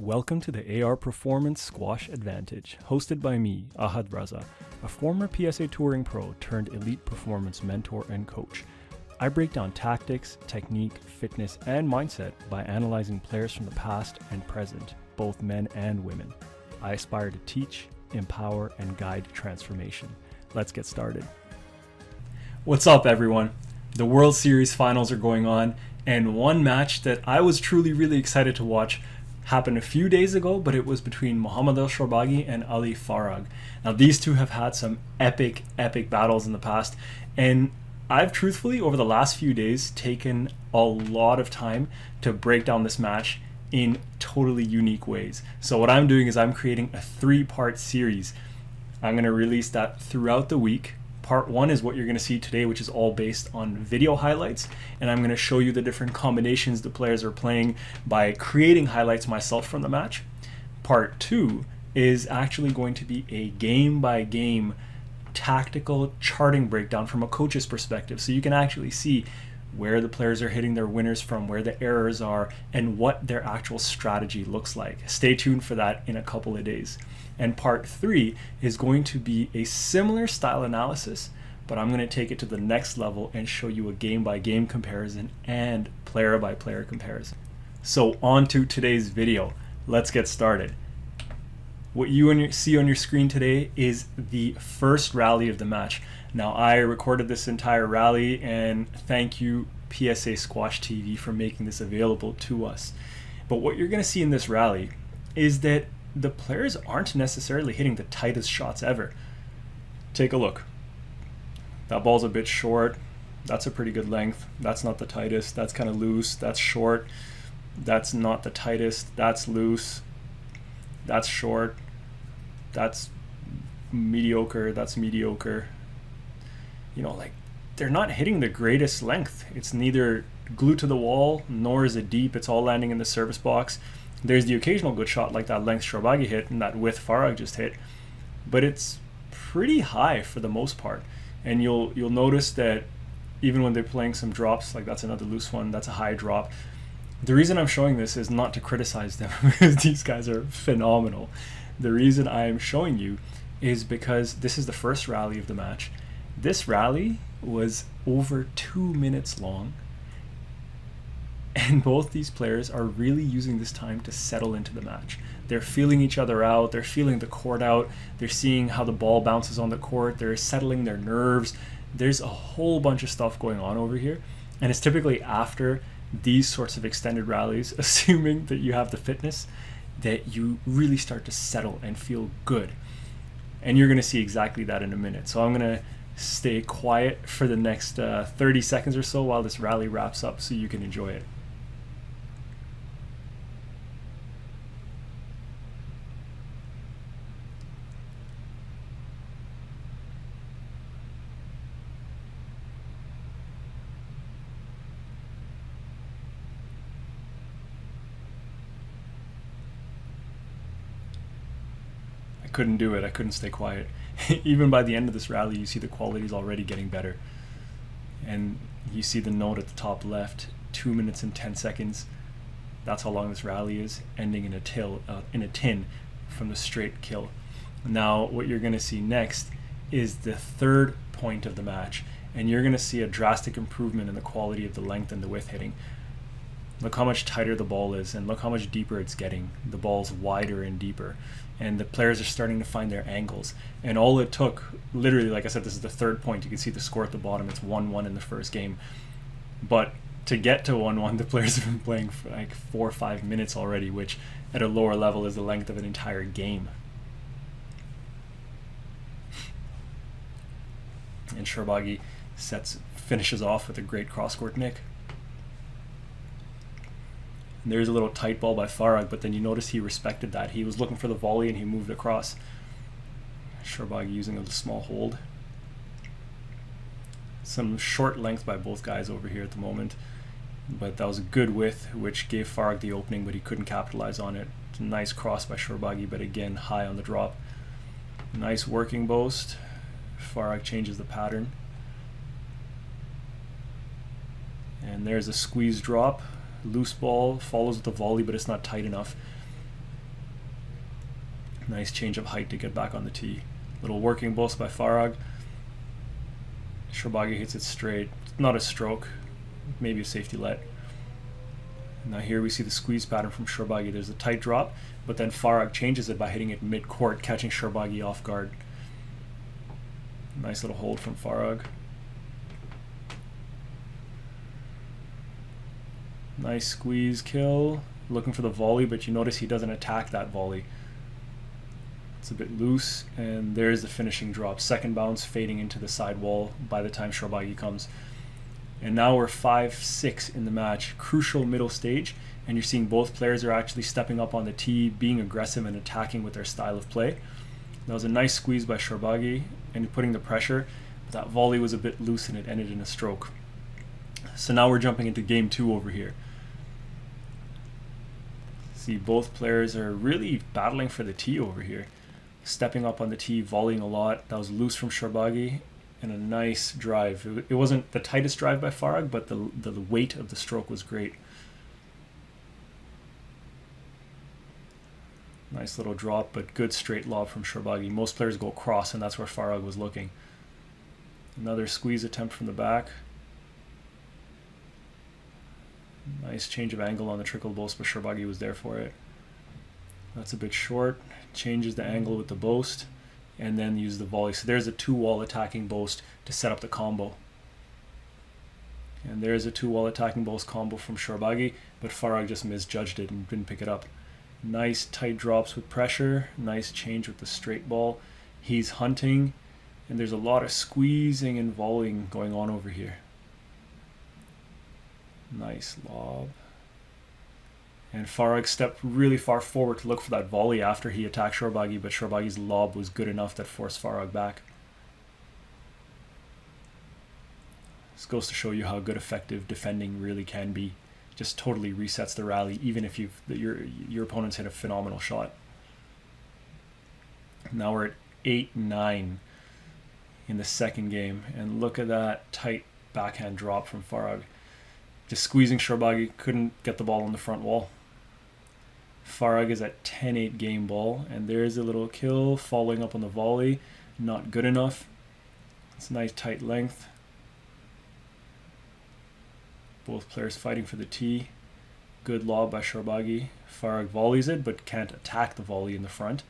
Welcome to the AR Performance Squash Advantage, hosted by me, Ahad Raza, a former PSA touring pro turned elite performance mentor and coach. I break down tactics, technique, fitness, and mindset by analyzing players from the past and present, both men and women. I aspire to teach, empower, and guide transformation. Let's get started. What's up, everyone? The World Series finals are going on, and one match that I was truly really excited to watch happened a few days ago, but it was between Mohamed Shorbagy and Ali Farag. Now, these two have had some epic battles in the past, and I've truthfully, over the last few days, taken a lot of time to break down this match in totally unique ways. So what I'm doing is I'm creating a 3-part series. I'm going to release that throughout the week. Part 1 is what you're going to see today, which is all based on video highlights, and I'm going to show you the different combinations the players are playing by creating highlights myself from the match. Part 2 is actually going to be a game-by-game tactical charting breakdown from a coach's perspective, so you can actually see where the players are hitting their winners from, where the errors are, and what their actual strategy looks like. Stay tuned for that in a couple of days. And part 3 is going to be a similar style analysis, but I'm going to take it to the next level and show you a game-by-game comparison and player-by-player comparison. So on to today's video. Let's get started. What you see on your screen today is the first rally of the match. Now, I recorded this entire rally, and thank you PSA Squash TV for making this available to us. But what you're going to see in this rally is that the players aren't necessarily hitting the tightest shots ever. Take a look. That ball's a bit short. That's a pretty good length. That's not the tightest. That's kind of loose. That's short. That's not the tightest. That's loose. That's short. That's mediocre. That's mediocre. You know, like, they're not hitting the greatest length. It's neither glued to the wall, nor is it deep. It's all landing in the service box. There's the occasional good shot like that length Shorbagy hit and that width Farag just hit, but it's pretty high for the most part. And you'll notice that even when they're playing some drops, like that's another loose one, that's a high drop. The reason I'm showing this is not to criticize them because these guys are phenomenal. The reason I am showing you is because this is the first rally of the match. This rally was over 2 minutes long, and both these players are really using this time to settle into the match. They're feeling each other out, they're feeling the court out, they're seeing how the ball bounces on the court, they're settling their nerves. There's a whole bunch of stuff going on over here, and it's typically after these sorts of extended rallies, assuming that you have the fitness, that you really start to settle and feel good. And you're going to see exactly that in a minute. So I'm going to stay quiet for the next 30 seconds or so while this rally wraps up so you can enjoy it. Couldn't do it. I couldn't stay quiet. Even by the end of this rally, you see the quality is already getting better. And you see the note at the top left, 2 minutes and 10 seconds. That's how long this rally is, ending in a tin from the straight kill. Now, what you're going to see next is the third point of the match, and you're going to see a drastic improvement in the quality of the length and the width hitting. Look how much tighter the ball is, and look how much deeper it's getting. The ball's wider and deeper, and the players are starting to find their angles. And all it took, literally, like I said, this is the third point. You can see the score at the bottom. It's 1-1 in the first game. But to get to 1-1, the players have been playing for like 4 or 5 minutes already, which at a lower level is the length of an entire game. And Shorbagy finishes off with a great cross-court nick. There's a little tight ball by Farag, but then you notice he respected that. He was looking for the volley and he moved across. Shorbagy using a small hold. Some short length by both guys over here at the moment, but that was a good width, which gave Farag the opening, but he couldn't capitalize on it. It's a nice cross by Shorbagy, but again, high on the drop. Nice working boast. Farag changes the pattern. And there's a squeeze drop. Loose ball, follows with the volley, but it's not tight enough. Nice change of height to get back on the tee. Little working boast by Farag. Shorbagy hits it straight. Not a stroke, maybe a safety let. Now here we see the squeeze pattern from Shorbagy. There's a tight drop, but then Farag changes it by hitting it mid-court, catching Shorbagy off guard. Nice little hold from Farag. Nice squeeze kill. Looking for the volley, but you notice he doesn't attack that volley. It's a bit loose, and there's the finishing drop. Second bounce fading into the side wall by the time Shorbagy comes. And now we're 5-6 in the match. Crucial middle stage, and you're seeing both players are actually stepping up on the tee, being aggressive and attacking with their style of play. That was a nice squeeze by Shorbagy and putting the pressure. But that volley was a bit loose and it ended in a stroke. So now we're jumping into game 2 over here. See, both players are really battling for the tee over here. Stepping up on the tee, volleying a lot. That was loose from Shorbagy, and a nice drive. It wasn't the tightest drive by Farag, but the weight of the stroke was great. Nice little drop, but good straight lob from Shorbagy. Most players go across, and that's where Farag was looking. Another squeeze attempt from the back. Nice change of angle on the trickle boast, but Shorbagy was there for it. That's a bit short. Changes the angle with the boast, and then use the volley. So there's a 2-wall attacking boast to set up the combo. And there's a 2-wall attacking boast combo from Shorbagy, but Farag just misjudged it and didn't pick it up. Nice tight drops with pressure. Nice change with the straight ball. He's hunting, and there's a lot of squeezing and volleying going on over here. Nice lob. And Farag stepped really far forward to look for that volley after he attacked Shorbagy, but Shorbagy's lob was good enough that forced Farag back. This goes to show you how good effective defending really can be. Just totally resets the rally, even if your opponent's hit a phenomenal shot. Now we're at 8-9 in the second game, and look at that tight backhand drop from Farag. Just squeezing Shorbagy, couldn't get the ball on the front wall. Farag is at 10-8 game ball, and there's a little kill following up on the volley. Not good enough. It's a nice tight length. Both players fighting for the tee. Good lob by Shorbagy. Farag volleys it, but can't attack the volley in the front.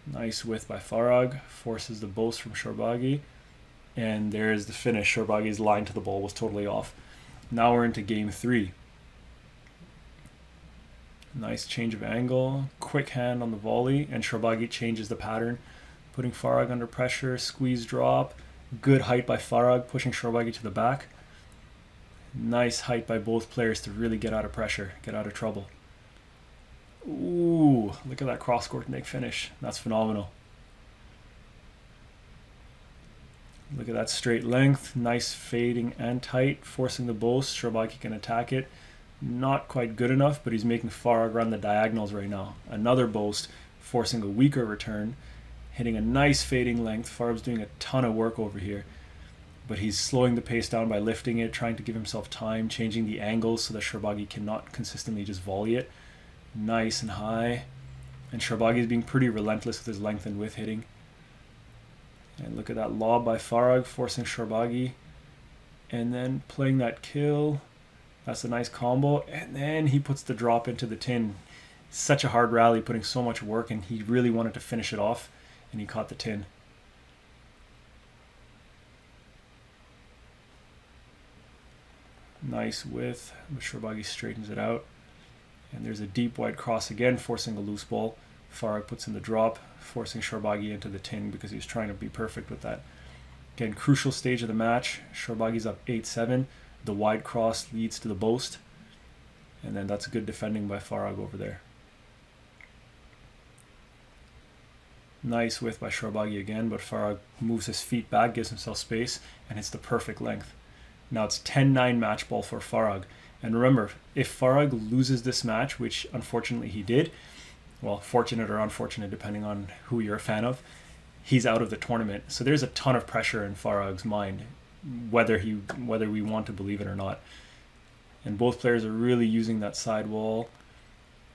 Nice width by Farag. Forces the boast from Shorbagy. And there's the finish. Shorbagy's line to the ball was totally off. Now we're into game 3. Nice change of angle. Quick hand on the volley. And Shorbagy changes the pattern, putting Farag under pressure. Squeeze drop. Good height by Farag, pushing Shorbagy to the back. Nice height by both players to really get out of pressure, get out of trouble. Ooh, look at that cross-court Nick finish. That's phenomenal. Look at that straight length. Nice fading and tight, forcing the boast. Shorbagy can attack it. Not quite good enough, but he's making Farag run the diagonals right now. Another boast, forcing a weaker return. Hitting a nice fading length. Farag's doing a ton of work over here. But he's slowing the pace down by lifting it, trying to give himself time, changing the angles so that Shorbagy cannot consistently just volley it. Nice and high. And Shorbagy is being pretty relentless with his length and width hitting. And look at that lob by Farag, forcing Shorbagy. And then playing that kill. That's a nice combo. And then he puts the drop into the tin. Such a hard rally, putting so much work, and he really wanted to finish it off. And he caught the tin. Nice width, but Shorbagy straightens it out. And there's a deep wide cross again, forcing a loose ball. Farag puts in the drop, forcing Shorbagy into the tin because he was trying to be perfect with that. Again, crucial stage of the match. Shorbagy's up 8-7. The wide cross leads to the boast. And then that's good defending by Farag over there. Nice width by Shorbagy again, but Farag moves his feet back, gives himself space, and hits the perfect length. Now it's 10-9 match ball for Farag. And remember, if Farag loses this match, which unfortunately he did, well, fortunate or unfortunate depending on who you're a fan of, he's out of the tournament. So there's a ton of pressure in Farag's mind, whether we want to believe it or not. And both players are really using that side wall.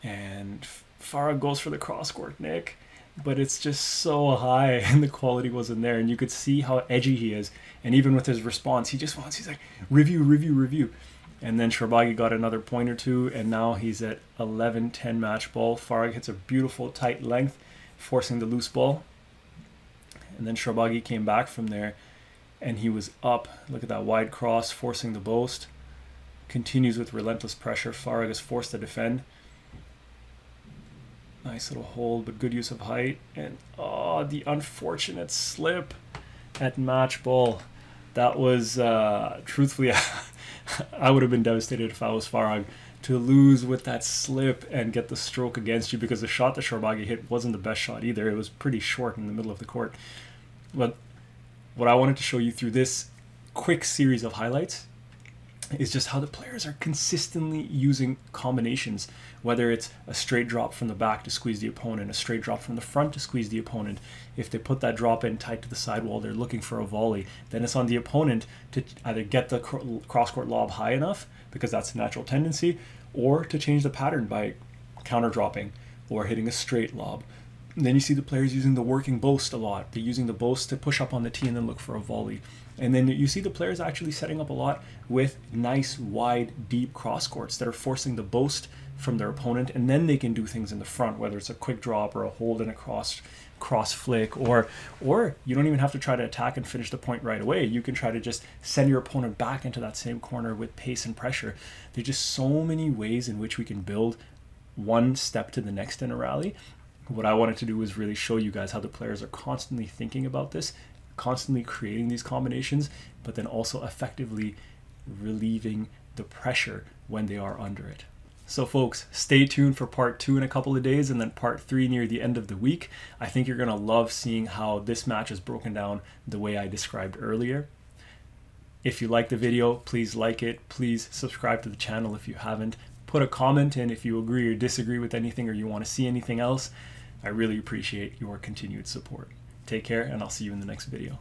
And Farag goes for the cross court, Nick, but it's just so high and the quality wasn't there. And you could see how edgy he is. And even with his response, he's like, review. And then Shorbagy got another point or two, and now he's at 11-10 match ball. Farag hits a beautiful tight length, forcing the loose ball. And then Shorbagy came back from there, and he was up. Look at that wide cross, forcing the boast. Continues with relentless pressure. Farag is forced to defend. Nice little hold, but good use of height. And the unfortunate slip at match ball. That was, truthfully, I would have been devastated if I was Farag to lose with that slip and get the stroke against you, because the shot that Shorbagy hit wasn't the best shot either. It was pretty short in the middle of the court. But what I wanted to show you through this quick series of highlights is just how the players are consistently using combinations, whether it's a straight drop from the back to squeeze the opponent, a straight drop from the front to squeeze the opponent. If they put that drop in tight to the sidewall, they're looking for a volley. Then it's on the opponent to either get the cross-court lob high enough, because that's a natural tendency, or to change the pattern by counter-dropping or hitting a straight lob. And then you see the players using the working boast a lot. They're using the boast to push up on the tee and then look for a volley. And then you see the players actually setting up a lot with nice, wide, deep cross courts that are forcing the boast from their opponent, and then they can do things in the front, whether it's a quick drop or a hold and a cross flick, or you don't even have to try to attack and finish the point right away. You can try to just send your opponent back into that same corner with pace and pressure. There's just so many ways in which we can build one step to the next in a rally. What I wanted to do was really show you guys how the players are constantly thinking about this, constantly creating these combinations, but then also effectively relieving the pressure when they are under it. So folks, stay tuned for part 2 in a couple of days, and then part 3 near the end of the week. I think you're going to love seeing how this match is broken down the way I described earlier. If you like the video, please like it. Please subscribe to the channel if you haven't. Put a comment in if you agree or disagree with anything, or you want to see anything else. I really appreciate your continued support. Take care, and I'll see you in the next video.